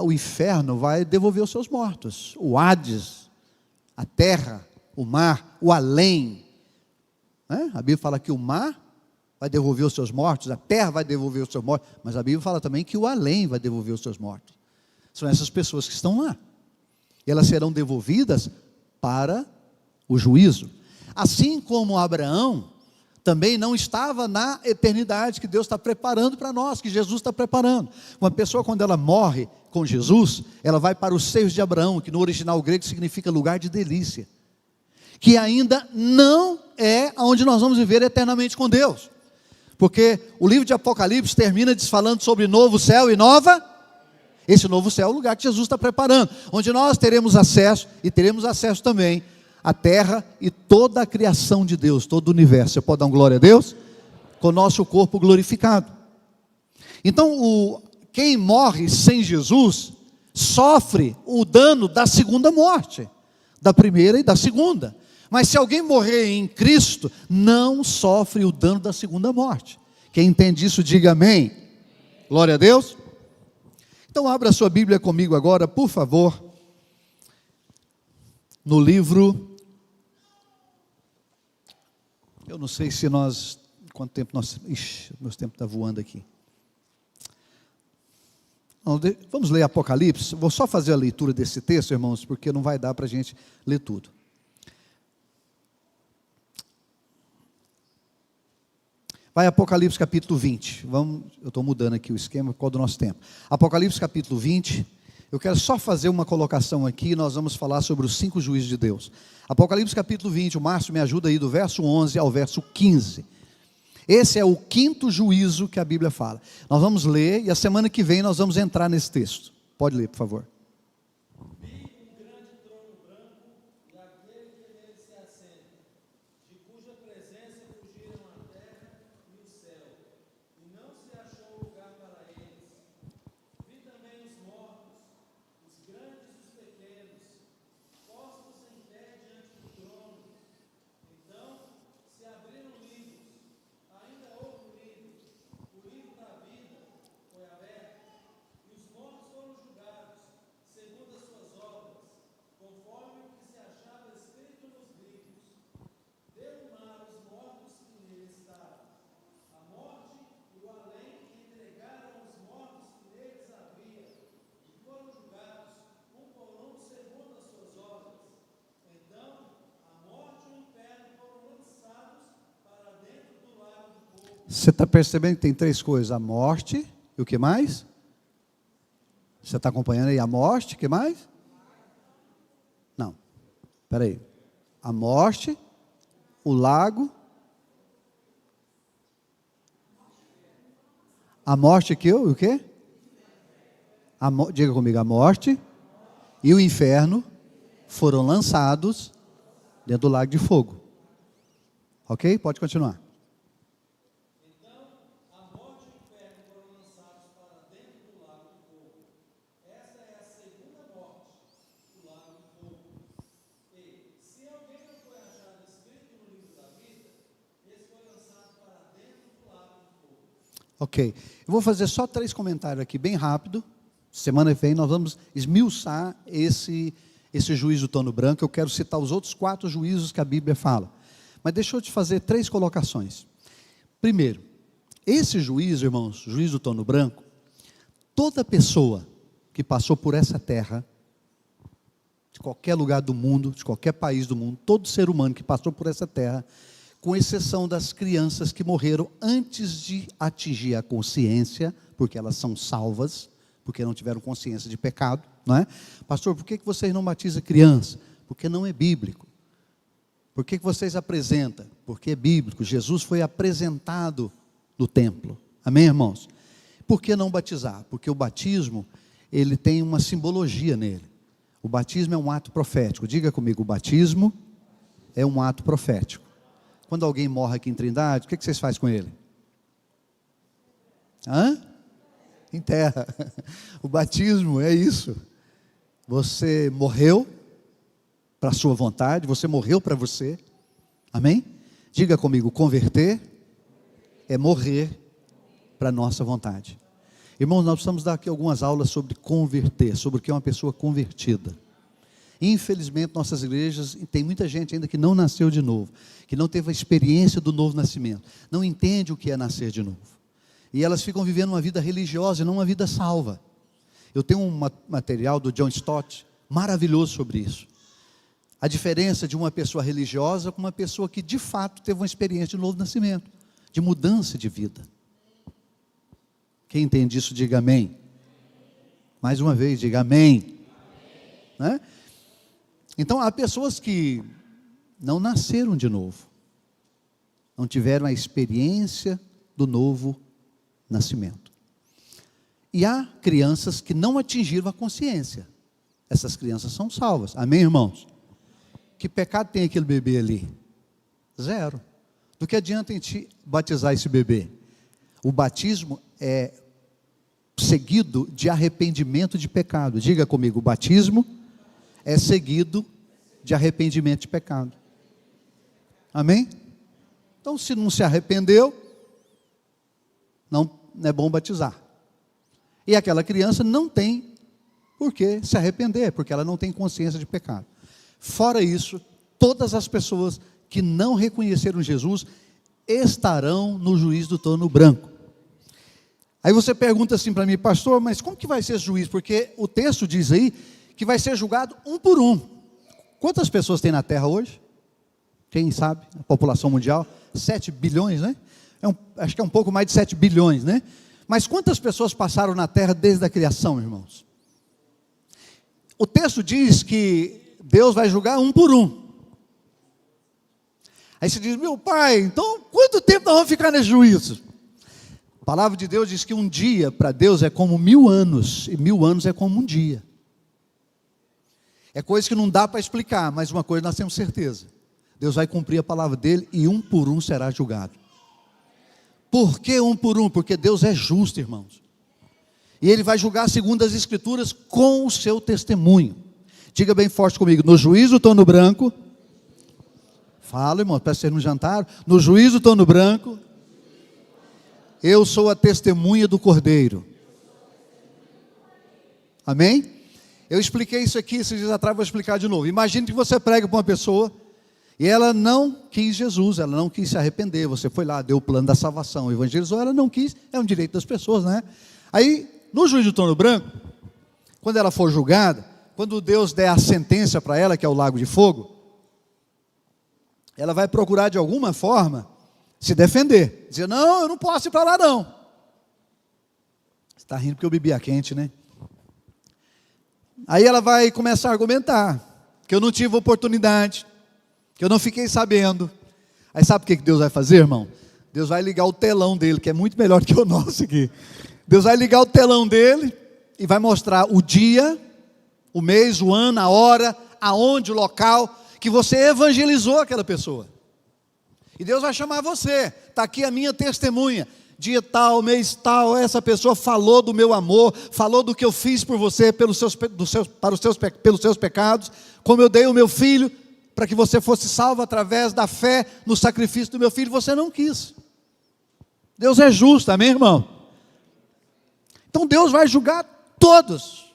o inferno vai devolver os seus mortos. O Hades, a terra, o mar, o além. A Bíblia fala que o mar vai devolver os seus mortos, a terra vai devolver os seus mortos, mas a Bíblia fala também que o além vai devolver os seus mortos. São essas pessoas que estão lá. E elas serão devolvidas para o juízo. Assim como Abraão também não estava na eternidade que Deus está preparando para nós, que Jesus está preparando. Uma pessoa, quando ela morre com Jesus, ela vai para os seios de Abraão, que no original grego significa lugar de delícia, que ainda não é onde nós vamos viver eternamente com Deus, porque o livro de Apocalipse termina falando sobre novo céu e nova. Esse novo céu é o lugar que Jesus está preparando, onde nós teremos acesso, e teremos acesso também à terra e toda a criação de Deus, todo o universo. Você pode dar uma glória a Deus? Com o nosso corpo glorificado. Então, quem morre sem Jesus, sofre o dano da segunda morte, da primeira e da segunda. Mas se alguém morrer em Cristo, não sofre o dano da segunda morte. Quem entende isso, diga amém. Glória a Deus. Então abra sua Bíblia comigo agora, por favor, no livro, eu não sei se nós, quanto tempo nós, meu tempo está voando aqui. Vamos ler Apocalipse. Vou só fazer a leitura desse texto, irmãos, porque não vai dar para a gente ler tudo. Vai Apocalipse capítulo 20, eu estou mudando aqui o esquema por causa do nosso tempo. Apocalipse capítulo 20, eu quero só fazer uma colocação aqui, nós vamos falar sobre os 5 juízos de Deus. Apocalipse capítulo 20, o Márcio me ajuda aí do verso 11 ao verso 15. Esse é o 5º juízo que a Bíblia fala. Nós vamos ler e a semana que vem nós vamos entrar nesse texto. Pode ler, por favor. Você está percebendo que tem 3 coisas: a morte e o que mais? Você está acompanhando aí? A morte, o que mais? Não, espera aí. A morte, o lago, a morte que o quê? Diga comigo, a morte e o inferno foram lançados dentro do lago de fogo. Ok? Pode continuar. Ok, eu vou fazer só 3 comentários aqui, bem rápido. Semana que vem nós vamos esmiuçar esse juízo do trono branco. Eu quero citar os outros 4 juízos que a Bíblia fala. Mas deixa eu te fazer 3 colocações. Primeiro, esse juízo, irmãos, juízo do trono branco, toda pessoa que passou por essa terra, de qualquer lugar do mundo, de qualquer país do mundo, todo ser humano que passou por essa terra, com exceção das crianças que morreram antes de atingir a consciência, porque elas são salvas, porque não tiveram consciência de pecado, não é? Pastor, por que vocês não batizam criança? Porque não é bíblico. Por que vocês apresentam? Porque é bíblico. Jesus foi apresentado no templo. Amém, irmãos? Por que não batizar? Porque o batismo, ele tem uma simbologia nele. O batismo é um ato profético. Diga comigo, o batismo é um ato profético. Quando alguém morre aqui em Trindade, o que vocês fazem com ele? Enterra. O batismo é isso. Você morreu para a sua vontade, você morreu para você. Amém? Diga comigo, converter é morrer para a nossa vontade. Irmãos, nós precisamos dar aqui algumas aulas sobre converter, sobre o que é uma pessoa convertida. Infelizmente, nossas igrejas, tem muita gente ainda que não nasceu de novo, que não teve a experiência do novo nascimento, não entende o que é nascer de novo. E elas ficam vivendo uma vida religiosa e não uma vida salva. Eu tenho um material do John Stott, maravilhoso sobre isso. A diferença de uma pessoa religiosa com uma pessoa que de fato teve uma experiência de novo nascimento, de mudança de vida. Quem entende isso, diga amém. Mais uma vez, diga amém. Né? Então, há pessoas que não nasceram de novo, não tiveram a experiência do novo nascimento. E há crianças que não atingiram a consciência. Essas crianças são salvas. Amém, irmãos? Que pecado tem aquele bebê ali? Zero. Do que adianta a gente batizar esse bebê? O batismo é seguido de arrependimento de pecado. Diga comigo, o batismo é seguido de arrependimento de pecado. Amém? Então, se não se arrependeu, não é bom batizar. E aquela criança não tem por que se arrepender, porque ela não tem consciência de pecado. Fora isso, todas as pessoas que não reconheceram Jesus estarão no juízo do trono branco. Aí você pergunta assim para mim, pastor, mas como que vai ser esse juízo? Porque o texto diz aí que vai ser julgado um por um. Quantas pessoas tem na Terra hoje? Quem sabe? A população mundial? 7 bilhões, né? Acho que é um pouco mais de 7 bilhões, né? Mas quantas pessoas passaram na Terra desde a criação, irmãos? O texto diz que Deus vai julgar um por um. Aí você diz, meu pai, então quanto tempo nós vamos ficar nesse juízo? A palavra de Deus diz que um dia para Deus é como 1000 anos, e 1000 anos é como um dia. É coisa que não dá para explicar, mas uma coisa nós temos certeza. Deus vai cumprir a palavra dele e um por um será julgado. Por que um por um? Porque Deus é justo, irmãos. E Ele vai julgar segundo as Escrituras com o seu testemunho. Diga bem forte comigo, no juízo trono branco. Fala, irmão, parece que vocês não jantaram. No juízo trono branco, eu sou a testemunha do Cordeiro. Amém? Eu expliquei isso aqui esses dias atrás, vou explicar de novo. Imagine que você prega para uma pessoa e ela não quis Jesus, ela não quis se arrepender. Você foi lá, deu o plano da salvação, evangelizou, ela não quis, é um direito das pessoas, né? Aí, no juízo do trono branco, quando ela for julgada, quando Deus der a sentença para ela, que é o lago de fogo, ela vai procurar de alguma forma se defender. Dizer, não, eu não posso ir para lá não. Você está rindo porque eu bebi a quente, né? Aí ela vai começar a argumentar, que eu não tive oportunidade, que eu não fiquei sabendo. Aí sabe o que Deus vai fazer, irmão? Deus vai ligar o telão dele, que é muito melhor que o nosso aqui. Deus vai ligar o telão dele e vai mostrar o dia, o mês, o ano, a hora, aonde, o local que você evangelizou aquela pessoa. E Deus vai chamar você. Está aqui a minha testemunha. Dia tal, mês tal, essa pessoa falou do meu amor, falou do que eu fiz por você pelos seus pecados, como eu dei o meu filho para que você fosse salvo através da fé no sacrifício do meu filho. Você não quis. Deus é justo, amém, irmão? Então Deus vai julgar todos.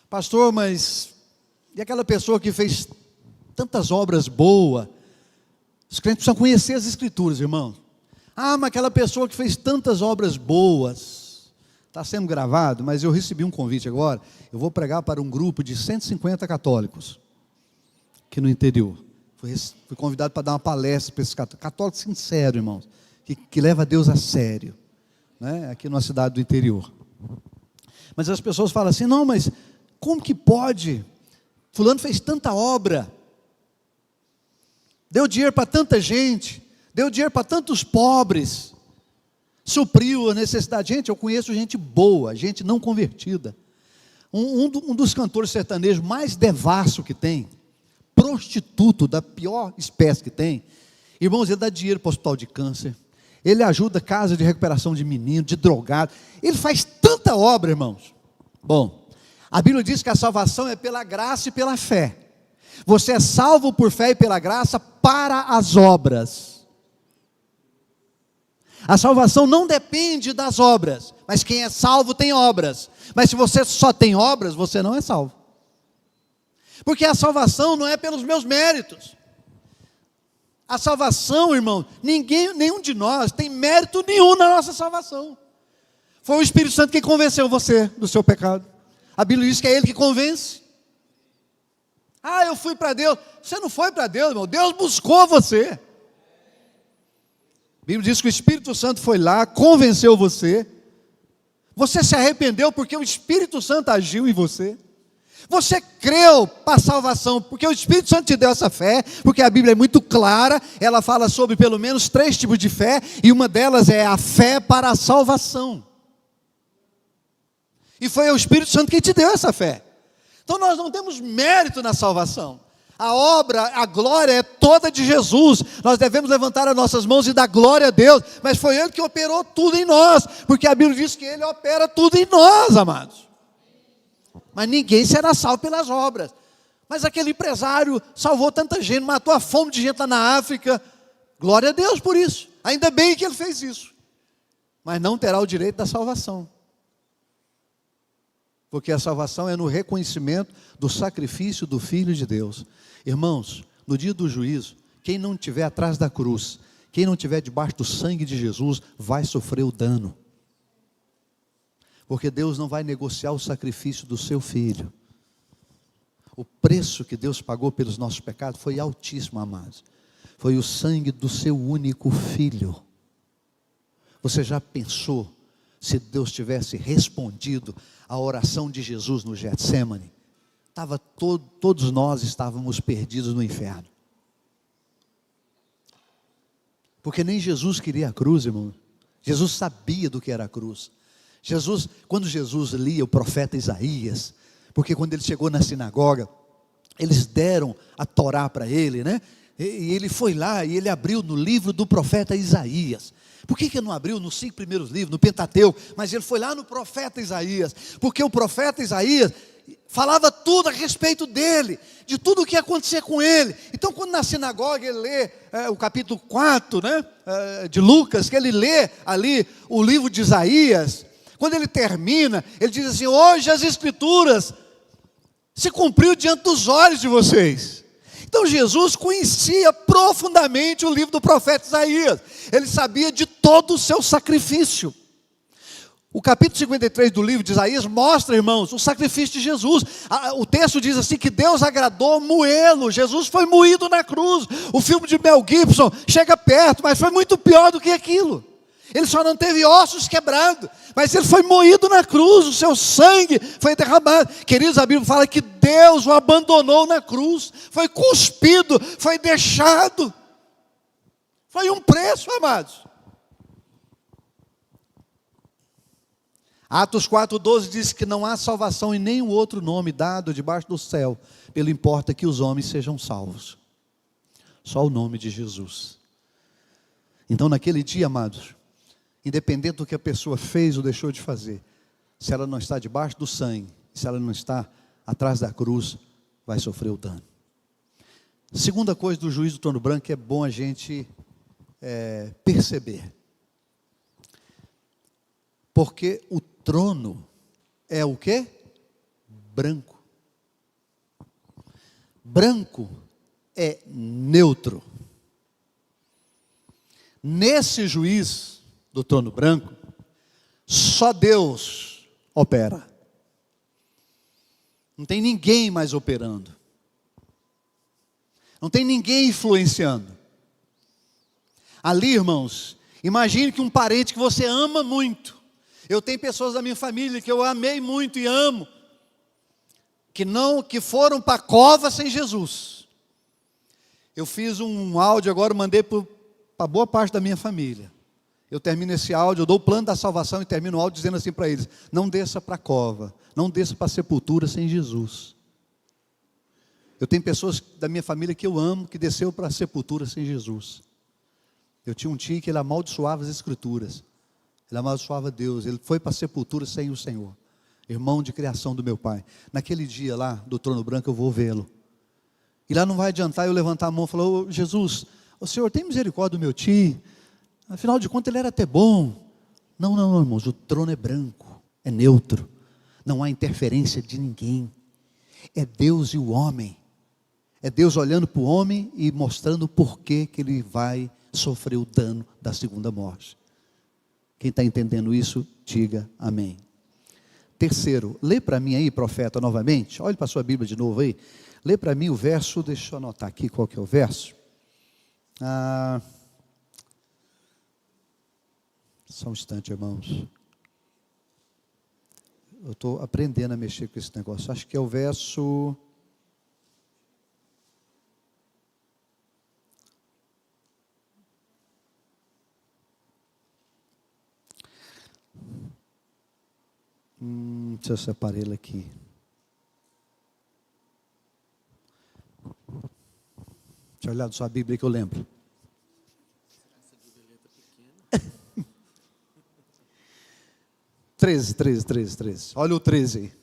Pastor, mas e aquela pessoa que fez tantas obras boas? Os crentes precisam conhecer as Escrituras, irmão. Ah, mas aquela pessoa que fez tantas obras boas. Está sendo gravado, mas eu recebi um convite agora. Eu vou pregar para um grupo de 150 católicos aqui no interior. Fui convidado para dar uma palestra para esses católicos sinceros, irmãos, que leva Deus a sério, né? Aqui numa cidade do interior. Mas as pessoas falam assim, não, mas como que pode? Fulano fez tanta obra, deu dinheiro para tanta gente, deu dinheiro para tantos pobres, supriu a necessidade. Gente, eu conheço gente boa, gente não convertida. Um dos cantores sertanejos mais devasso que tem, prostituto da pior espécie que tem, irmãos, ele dá dinheiro para o hospital de câncer, ele ajuda a casa de recuperação de menino, de drogado, ele faz tanta obra, irmãos. Bom, a Bíblia diz que a salvação é pela graça e pela fé. Você é salvo por fé e pela graça para as obras. A salvação não depende das obras, mas quem é salvo tem obras. Mas se você só tem obras, você não é salvo. Porque a salvação não é pelos meus méritos. A salvação, irmão, nenhum de nós tem mérito nenhum na nossa salvação. Foi o Espírito Santo que convenceu você do seu pecado. A Bíblia diz que é Ele que convence. Ah, eu fui para Deus. Você não foi para Deus, irmão. Deus buscou você. A Bíblia diz que o Espírito Santo foi lá, convenceu você. Você se arrependeu porque o Espírito Santo agiu em você. Você creu para a salvação, porque o Espírito Santo te deu essa fé, porque a Bíblia é muito clara, ela fala sobre pelo menos 3 tipos de fé, e uma delas é a fé para a salvação. E foi o Espírito Santo que te deu essa fé. Então nós não temos mérito na salvação. A obra, a glória é toda de Jesus. Nós devemos levantar as nossas mãos e dar glória a Deus, mas foi Ele que operou tudo em nós, porque a Bíblia diz que Ele opera tudo em nós, amados. Mas ninguém será salvo pelas obras. Mas aquele empresário salvou tanta gente, matou a fome de gente lá na África. Glória a Deus por isso. Ainda bem que ele fez isso. Mas não terá o direito da salvação. Porque a salvação é no reconhecimento do sacrifício do Filho de Deus. Irmãos, no dia do juízo, quem não estiver atrás da cruz, quem não estiver debaixo do sangue de Jesus, vai sofrer o dano. Porque Deus não vai negociar o sacrifício do seu filho. O preço que Deus pagou pelos nossos pecados foi altíssimo, amados. Foi o sangue do seu único filho. Você já pensou se Deus tivesse respondido à oração de Jesus no Getsêmani? Todos nós estávamos perdidos no inferno. Porque nem Jesus queria a cruz, irmão. Jesus sabia do que era a cruz. Quando Jesus lia o profeta Isaías, porque quando ele chegou na sinagoga, eles deram a Torá para ele, né? E ele foi lá e ele abriu no livro do profeta Isaías. Por que não abriu nos 5 primeiros livros, no Pentateuco? Mas ele foi lá no profeta Isaías, porque o profeta Isaías falava tudo a respeito dele, de tudo o que ia acontecer com ele. Então quando na sinagoga ele lê o capítulo 4, né, de Lucas, que ele lê ali o livro de Isaías, quando ele termina, ele diz assim: hoje as escrituras se cumpriu diante dos olhos de vocês. Então Jesus conhecia profundamente o livro do profeta Isaías. Ele sabia de todo o seu sacrifício. O capítulo 53 do livro de Isaías mostra, irmãos, o sacrifício de Jesus. O texto diz assim que Deus agradou moê-lo. Jesus foi moído na cruz. O filme de Mel Gibson chega perto, mas foi muito pior do que aquilo. Ele só não teve ossos quebrados, mas ele foi moído na cruz, o seu sangue foi derramado. Queridos, a Bíblia fala que Deus o abandonou na cruz, foi cuspido, foi deixado. Foi um preço, amados. Atos 4,12 diz que não há salvação em nenhum outro nome dado debaixo do céu, pelo importa que os homens sejam salvos. Só o nome de Jesus. Então naquele dia, amados, independente do que a pessoa fez ou deixou de fazer, se ela não está debaixo do sangue, se ela não está atrás da cruz, vai sofrer o dano. Segunda coisa do juízo do trono branco que é bom a gente perceber. Porque o trono é o quê? Branco. Branco é neutro. Nesse juízo do trono branco, só Deus opera. Não tem ninguém mais operando. Não tem ninguém influenciando. Ali, irmãos, imagine que um parente que você ama muito. Eu tenho pessoas da minha família que eu amei muito e amo, que foram para a cova sem Jesus. Eu fiz um áudio agora, mandei para boa parte da minha família. Eu termino esse áudio, eu dou o plano da salvação e termino o áudio dizendo assim para eles: não desça para a cova, não desça para a sepultura sem Jesus. Eu tenho pessoas da minha família que eu amo, que desceu para a sepultura sem Jesus. Eu tinha um tio que ele amaldiçoava as escrituras, ele amaldiçoava Deus, ele foi para a sepultura sem o Senhor, irmão de criação do meu pai. Naquele dia lá do trono branco eu vou vê-lo, e lá não vai adiantar eu levantar a mão e falar: ô Jesus, o Senhor tem misericórdia do meu tio, afinal de contas ele era até bom. Não, irmãos, o trono é branco, é neutro, não há interferência de ninguém. É Deus e o homem. É Deus olhando para o homem e mostrando por que ele vai sofrer o dano da segunda morte. Quem está entendendo isso, diga amém. Terceiro, lê para mim aí, profeta, novamente. Olhe para a sua Bíblia de novo aí. Lê para mim o verso, deixa eu anotar aqui qual que é o verso. Só um instante, irmãos. Eu estou aprendendo a mexer com esse negócio. Acho que é o verso... deixa eu separar ele aqui. Deixa eu olhar na sua Bíblia que eu lembro. Treze. Olha o 13 aí.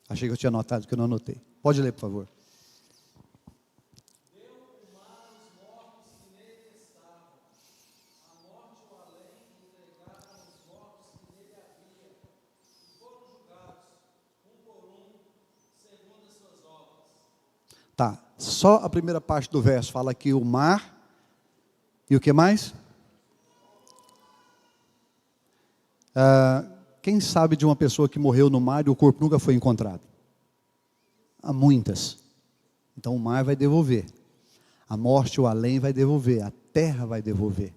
Achei que eu tinha anotado, que eu não anotei. Pode ler, por favor. Tá, só a primeira parte do verso fala que o mar, e o que mais? Quem sabe de uma pessoa que morreu no mar e o corpo nunca foi encontrado? Há muitas. Então o mar vai devolver, a morte, o além vai devolver, a terra vai devolver,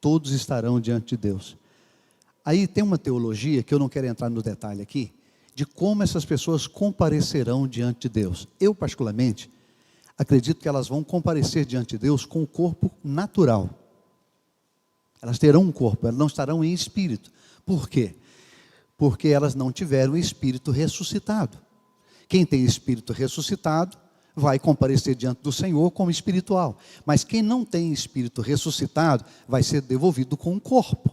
todos estarão diante de Deus. Aí tem uma teologia, que eu não quero entrar no detalhe aqui, de como essas pessoas comparecerão diante de Deus. Eu, particularmente, acredito que elas vão comparecer diante de Deus com o corpo natural. Elas terão um corpo, elas não estarão em espírito. Por quê? Porque elas não tiveram espírito ressuscitado. Quem tem espírito ressuscitado vai comparecer diante do Senhor como espiritual. Mas quem não tem espírito ressuscitado vai ser devolvido com um corpo.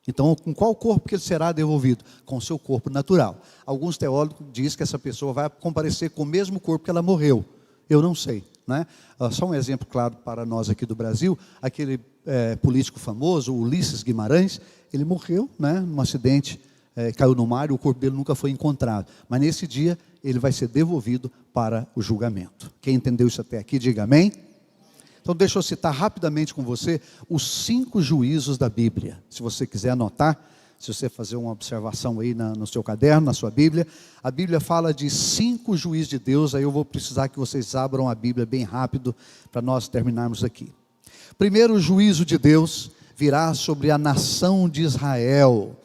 Então, com qual corpo que ele será devolvido? Com o seu corpo natural. Alguns teólogos dizem que essa pessoa vai comparecer com o mesmo corpo que ela morreu. Eu não sei, né? Só um exemplo claro para nós aqui do Brasil, aquele político famoso, Ulisses Guimarães, ele morreu, né, num acidente, caiu no mar e o corpo dele nunca foi encontrado. Mas nesse dia, ele vai ser devolvido para o julgamento. Quem entendeu isso até aqui, diga amém. Então deixa eu citar rapidamente com você os 5 juízos da Bíblia. Se você quiser anotar, se você fazer uma observação aí no seu caderno, na sua Bíblia, a Bíblia fala de 5 juízos de Deus. Aí eu vou precisar que vocês abram a Bíblia bem rápido para nós terminarmos aqui. Primeiro, o juízo de Deus virá sobre a nação de Israel.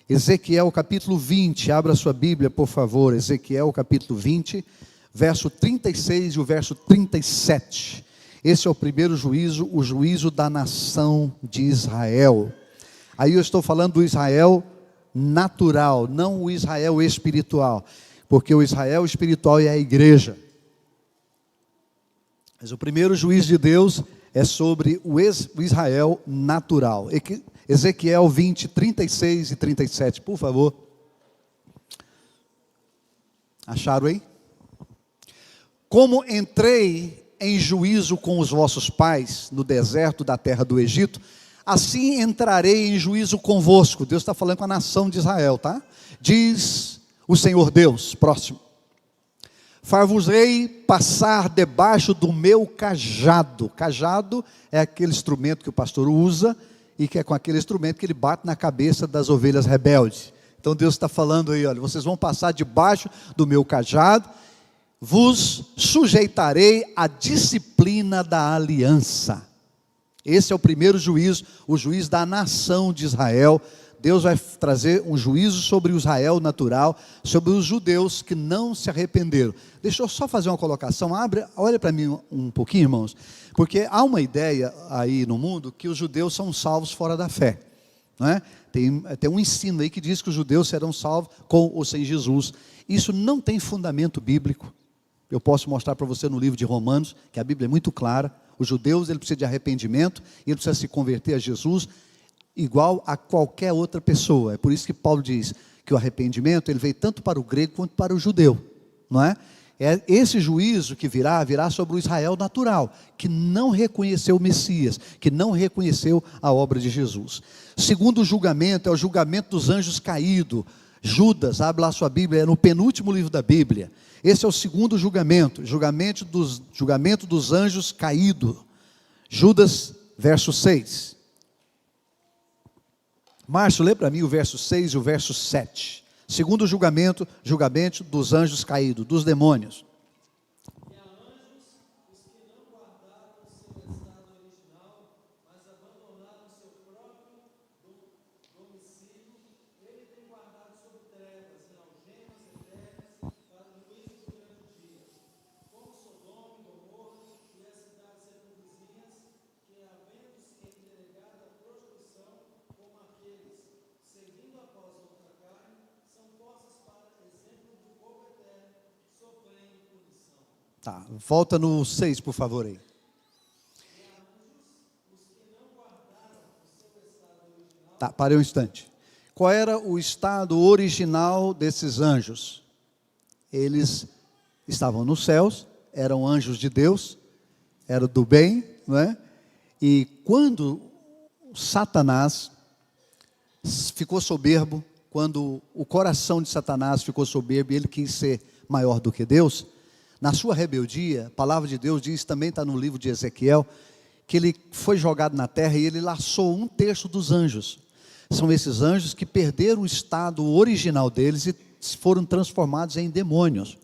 Ezequiel capítulo 20, abra sua Bíblia por favor, Ezequiel capítulo 20, verso 36 e o verso 37. Esse é o primeiro juízo, o juízo da nação de Israel. Aí eu estou falando do Israel natural, não o Israel espiritual, porque o Israel espiritual é a igreja. Mas o primeiro juízo de Deus é sobre o Israel natural. Ezequiel 20, 36 e 37, por favor. Acharam aí? Como entrei em juízo com os vossos pais no deserto da terra do Egito, assim entrarei em juízo convosco. Deus está falando com a nação de Israel, tá? Diz o Senhor Deus, próximo. Far-vos-ei passar debaixo do meu cajado. Cajado é aquele instrumento que o pastor usa, e que é com aquele instrumento que ele bate na cabeça das ovelhas rebeldes. Então Deus está falando aí, olha, vocês vão passar debaixo do meu cajado, vos sujeitarei à disciplina da aliança. Esse é o primeiro juízo, o juízo da nação de Israel. Deus vai trazer um juízo sobre o Israel natural, sobre os judeus que não se arrependeram. Deixa eu só fazer uma colocação, olha para mim um pouquinho, irmãos, porque há uma ideia aí no mundo que os judeus são salvos fora da fé, não é? Tem um ensino aí que diz que os judeus serão salvos com ou sem Jesus. Isso não tem fundamento bíblico. Eu posso mostrar para você no livro de Romanos, que a Bíblia é muito clara. Os judeus, ele precisa de arrependimento, ele precisa se converter a Jesus, igual a qualquer outra pessoa. É por isso que Paulo diz que o arrependimento, ele veio tanto para o grego quanto para o judeu, não é? É esse juízo que virá sobre o Israel natural, que não reconheceu o Messias, que não reconheceu a obra de Jesus. Segundo julgamento, é o julgamento dos anjos caídos. Judas, abre lá sua Bíblia, é no penúltimo livro da Bíblia. Esse é o segundo julgamento, julgamento dos anjos caídos. Judas, verso 6. Márcio, lê para mim o verso 6 e o verso 7. Segundo julgamento dos anjos caídos, dos demônios. E a anjos, os que não guardaram o seu estado original, mas abandonaram o seu próprio domicílio, ele tem guardado sob trevas e algemas eternas para o juízo do grande dia. Como Sodoma e Gomorra e as cidades circunvizinhas, que havendo-se entregado à prostituição, como aqueles, seguindo após outra carne, são postas para exemplo do fogo eterno, sofrendo punição. Tá, volta no 6, por favor aí. Tá, parei um instante. Qual era o estado original desses anjos? Eles estavam nos céus, eram anjos de Deus, eram do bem, não é? E quando Satanás ficou soberbo, quando o coração de Satanás ficou soberbo e ele quis ser maior do que Deus, na sua rebeldia, a palavra de Deus diz, também está no livro de Ezequiel, que ele foi jogado na terra e ele laçou 1/3 dos anjos. São esses anjos que perderam o estado original deles e foram transformados em demônios.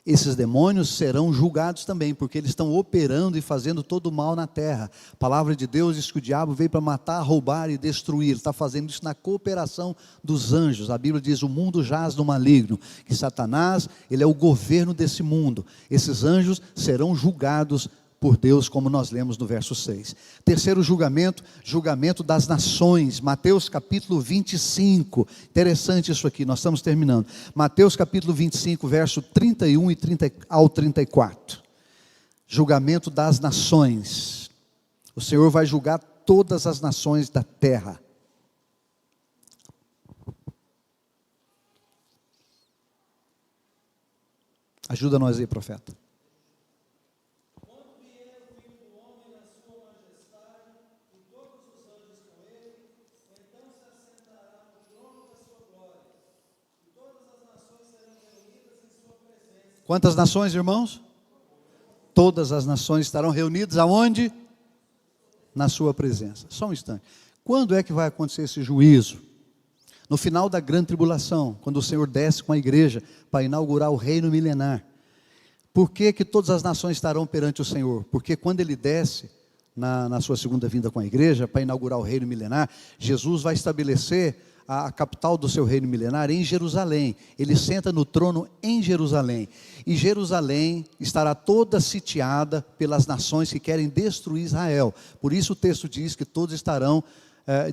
Esses demônios serão julgados também, porque eles estão operando e fazendo todo o mal na terra. A palavra de Deus diz que o diabo veio para matar, roubar e destruir. Ele está fazendo isso na cooperação dos anjos. A Bíblia diz, o mundo jaz do maligno, que Satanás, ele é o governo desse mundo. Esses anjos serão julgados por Deus, como nós lemos no verso 6. Terceiro julgamento, julgamento das nações. Mateus capítulo 25. Interessante isso aqui, nós estamos terminando. Mateus capítulo 25, verso 31 e 30 ao 34. Julgamento das nações. O Senhor vai julgar todas as nações da terra. Ajuda nós aí, profeta. Quantas nações, irmãos? Todas as nações estarão reunidas aonde? Na sua presença. Só um instante. Quando é que vai acontecer esse juízo? No final da grande tribulação, quando o Senhor desce com a igreja para inaugurar o reino milenar. Por que que todas as nações estarão perante o Senhor? Porque quando Ele desce na sua segunda vinda com a igreja para inaugurar o reino milenar, Jesus vai estabelecer a capital do seu reino milenar em Jerusalém. Ele senta no trono em Jerusalém. E Jerusalém estará toda sitiada pelas nações que querem destruir Israel. Por isso o texto diz que todos estarão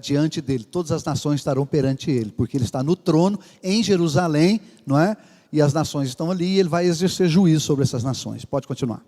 diante dele. Todas as nações estarão perante ele. Porque ele está no trono em Jerusalém, não é? E as nações estão ali e ele vai exercer juízo sobre essas nações. Pode continuar.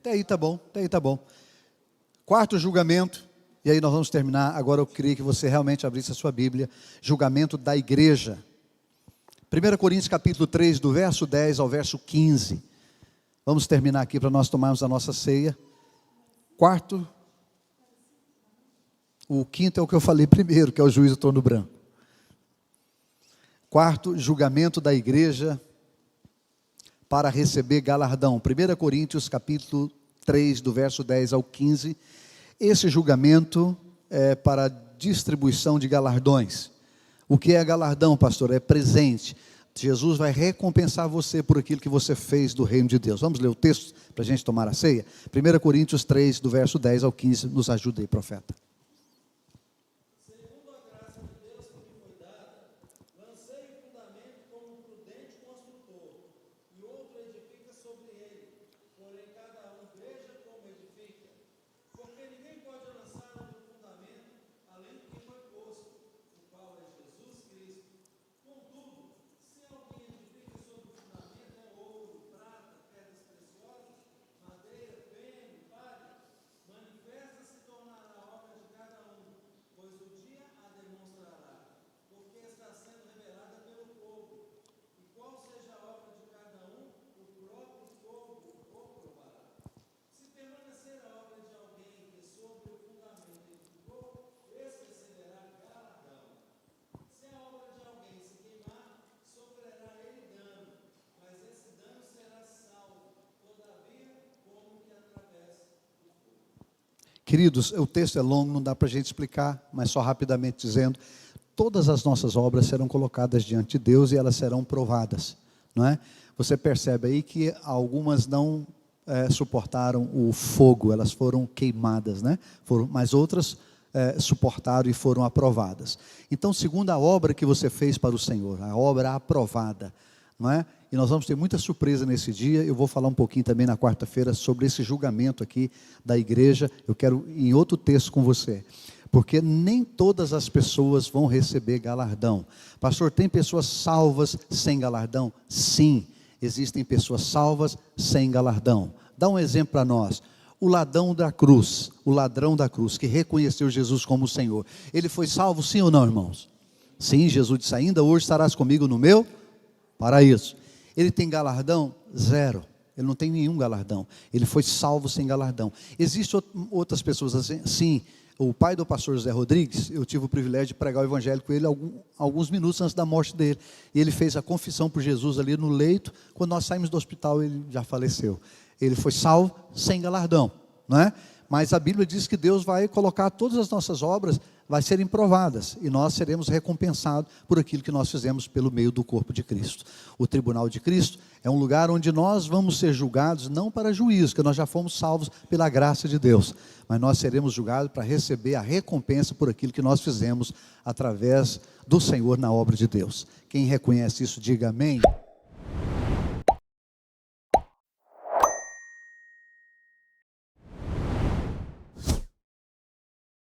Até aí tá bom, até aí tá bom. Quarto julgamento, e aí nós vamos terminar. Agora eu queria que você realmente abrisse a sua Bíblia. Julgamento da igreja. 1 Coríntios capítulo 3, do verso 10 ao verso 15. Vamos terminar aqui para nós tomarmos a nossa ceia. Quarto, o quinto é o que eu falei primeiro, que é o juízo do trono branco. Quarto, julgamento da igreja para receber galardão. 1 Coríntios capítulo 3, do verso 10 ao 15. Esse julgamento é para distribuição de galardões. O que é galardão, pastor? É presente. Jesus vai recompensar você por aquilo que você fez do reino de Deus. Vamos ler o texto para a gente tomar a ceia? 1 Coríntios 3, do verso 10 ao 15. Nos ajuda aí, profeta. Lancei o fundamento como um prudente construtor, e outro edifica Queridos, o texto é longo, não dá para a gente explicar, mas só rapidamente dizendo, todas as nossas obras serão colocadas diante de Deus e elas serão provadas, não é? Você percebe aí que algumas não suportaram o fogo, elas foram queimadas, né? Mas outras suportaram e foram aprovadas. Então, segundo a obra que você fez para o Senhor, a obra aprovada, não é? E nós vamos ter muita surpresa nesse dia. Eu vou falar um pouquinho também na quarta-feira sobre esse julgamento aqui da igreja. Eu quero ir em outro texto com você, porque nem todas as pessoas vão receber galardão. Pastor, tem pessoas salvas sem galardão? Sim, existem pessoas salvas sem galardão. Dá um exemplo para nós. O ladrão da cruz, que reconheceu Jesus como o Senhor, ele foi salvo sim ou não, irmãos? Sim, Jesus disse, ainda hoje estarás comigo no meu paraíso. Ele tem galardão? Zero. Ele não tem nenhum galardão. Ele foi salvo sem galardão. Existem outras pessoas assim? Sim. O pai do pastor José Rodrigues, eu tive o privilégio de pregar o evangelho com ele alguns minutos antes da morte dele. E ele fez a confissão por Jesus ali no leito. Quando nós saímos do hospital, ele já faleceu. Ele foi salvo sem galardão, não é? Mas a Bíblia diz que Deus vai colocar todas as nossas obras, vai serem provadas, e nós seremos recompensados por aquilo que nós fizemos pelo meio do corpo de Cristo. O tribunal de Cristo é um lugar onde nós vamos ser julgados, não para juízo, porque nós já fomos salvos pela graça de Deus, mas nós seremos julgados para receber a recompensa por aquilo que nós fizemos através do Senhor na obra de Deus. Quem reconhece isso, diga amém.